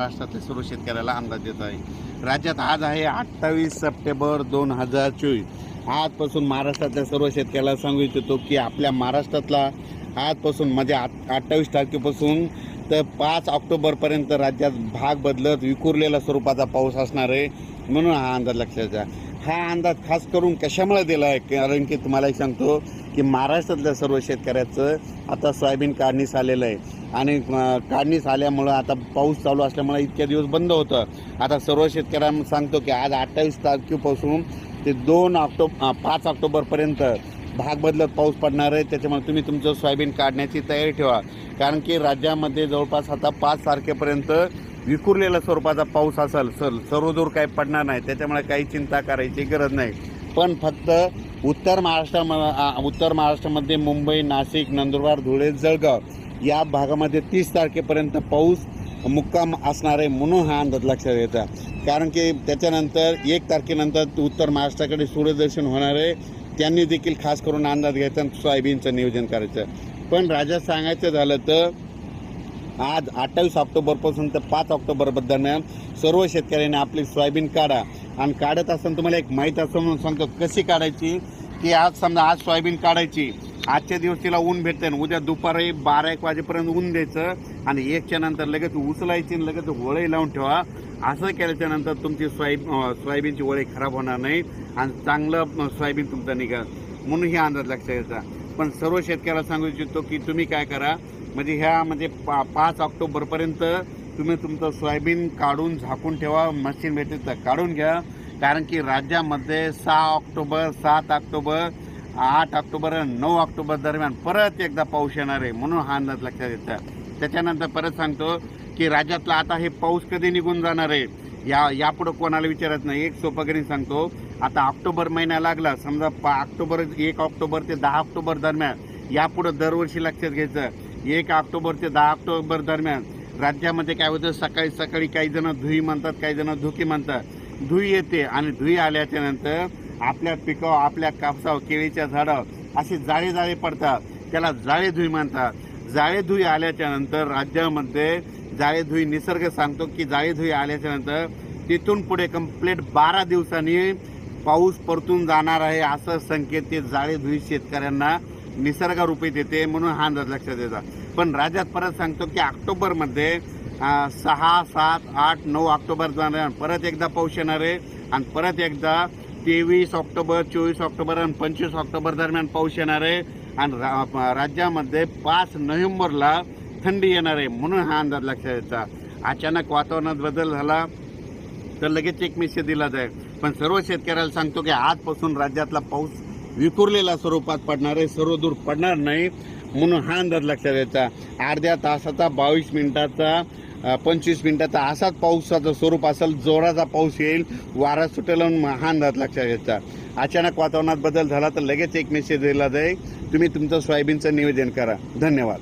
महाराष्ट्रातल्या सर्व शेतकऱ्याला अंदाज देत आहे। राज्यात आज आहे 28 सप्टेंबर 2024। आजपासून महाराष्ट्रातल्या सर्व शेतकऱ्याला सांगू इच्छितो की आपल्या महाराष्ट्रातला आजपासून म्हणजे 28 तारखेपासून तर 5 ऑक्टोबरपर्यंत राज्यात भाग बदलत विखुरलेल्या स्वरूपाचा पाऊस असणार आहे, म्हणून हा अंदाज लक्षात घ्या। हा अंदाज खास करून कशामुळे दिला आहे, कारण की तुम्हाला एक सांगतो की महाराष्ट्रातल्या सर्व शेतकऱ्याचं आता सोयाबीन काढणीस आलेलं आहे आणि काढणीस आल्यामुळं आता पाऊस चालू असल्यामुळे इतक्या दिवस बंद होतं। आता सर्व शेतकऱ्यांना सांगतो की आज 28 तारखेपासून ते 5 ऑक्टोबरपर्यंत भाग बदलत पाऊस पडणार आहे। त्याच्यामुळे तुम्ही तुमचं सोयाबीन काढण्याची तयारी ठेवा, कारण की राज्यामध्ये जवळपास आता 5 तारखेपर्यंत विखुरलेल्या स्वरूपाचा पाऊस असेल। सर्वदूर काही पडणार नाही, त्याच्यामुळे काही चिंता करायची गरज नाही। पण फक्त उत्तर महाराष्ट्रामध्ये मुंबई, नाशिक, नंदुरबार, धुळे, जळगाव या भागामध्ये 30 तारखेपर्यंत पाऊस मुक्काम असणार आहे, म्हणून हा अंदाज लक्षात घ्यायचा। कारण की त्याच्यानंतर 1 तारखेनंतर उत्तर महाराष्ट्राकडे सूर्यदर्शन होणार आहे, त्यांनी देखील खास करून अंदाज घ्यायचा आणि सोयाबीनचं नियोजन करायचं। पण राज्यात सांगायचं झालं तर आज 28 ऑक्टोबरपासून तर 5 ऑक्टोबर दरम्यान सर्व शेतकऱ्यांनी आपली सोयाबीन काढा। आणि काढत असताना तुम्हाला एक माहीत असं म्हणून सांगतो कशी काढायची, की आज समजा आज सोयाबीन काढायची, आजच्या दिवस तिला ऊन भेटते आणि उद्या दुपारी 12-1 वाजेपर्यंत ऊन द्यायचं आणि 1च्या नंतर लगेच उचलायची आणि लगेच वळी लावून ठेवा। असं केल्याच्या नंतर तुमची सोयाबीनची वळी खराब होणार नाही आणि चांगलं सोयाबीन तुमचं निघाल, म्हणून हे अंदाज लक्षात घ्यायचा। पण सर्व शेतकऱ्याला सांगू इच्छितो की तुम्ही काय करा, म्हणजे ह्या म्हणजे 5 ऑक्टोबरपर्यंत तुम्ही तुमचं सोयाबीन काढून झाकून ठेवा, मशीन भेटते तर काढून घ्या। कारण की राज्यामध्ये 6 ऑक्टोबर, 7 ऑक्टोबर, 8 ऑक्टोबर आणि 9 ऑक्टोबर दरम्यान परत एकदा पाऊस येणार आहे, म्हणून हा अंदाज लक्षात घ्यायचा। त्याच्यानंतर परत सांगतो की राज्यातला आता हे पाऊस कधी निघून जाणार आहे यापुढं कोणाला विचारत नाही। एक सोपं करून सांगतो, आता ऑक्टोबर महिना लागला समजा 1 ऑक्टोबर ते 10 ऑक्टोबर दरम्यान, यापुढं दरवर्षी लक्षात घ्यायचं 1 ऑक्टोबर ते 10 ऑक्टोबर दरम्यान राज्यामध्ये काय होतं, सकाळी काही जण धुई म्हणतात, काही जण धुकी म्हणतात। धुई येते आणि धुई आल्याच्या नंतर आपल्या पिकावर, आपल्या कापसावर, केळीच्या झाडावर असे जाळे पडतात, त्याला जाळे धुई म्हणतात। जाळे धुई आल्याच्या नंतर राज्यामध्ये जाळे धुई निसर्ग सांगतो की जाळे धुई आल्याच्या नंतर तिथून पुढे कंप्लीट 12 दिवसांनी पाऊस परतून जाणार आहे, असं संकेत ते जाळे धुई शेतकऱ्यांना निसर्गरूपी देते, म्हणून हा अंदाज लक्षात द्यायचा। पण राज्यात परत सांगतो की ऑक्टोबरमध्ये 6, 7, 8, 9 ऑक्टोबर दरम्यान परत एकदा पाऊस येणार आहे आणि परत एकदा 23 ऑक्टोबर, 24 ऑक्टोबर आणि 25 ऑक्टोबर दरम्यान पाऊस येणार आहे आणि राज्यामध्ये 5 नोव्हेंबरला थंडी येणार आहे, म्हणून हा अंदाज लक्षात द्यायचा। अचानक वातावरणात बदल झाला तर लगेच एक मेसेज दिला जाईल। पण सर्व शेतकऱ्याला सांगतो की आजपासून राज्यातला पाऊस विखुरलेल्या स्वरूपात पडणार आहे, सर्वदूर पडणार नाही, म्हणून हा अंदाज लक्षात द्यायचा। अर्ध्या तासाचा, 22 मिनिटाचा, 25 मिनिटाचा असाच पावसाचं स्वरूप असेल, जोराचा पाऊस येईल, वारा सुटेल, हा अंदाज लक्षात घ्यायचा। अचानक वातावरणात बदल झाला तर लगेच एक मेसेज दिला जाईल, तुम्ही तुमचं सोयाबीनचं नियोजन करा। धन्यवाद।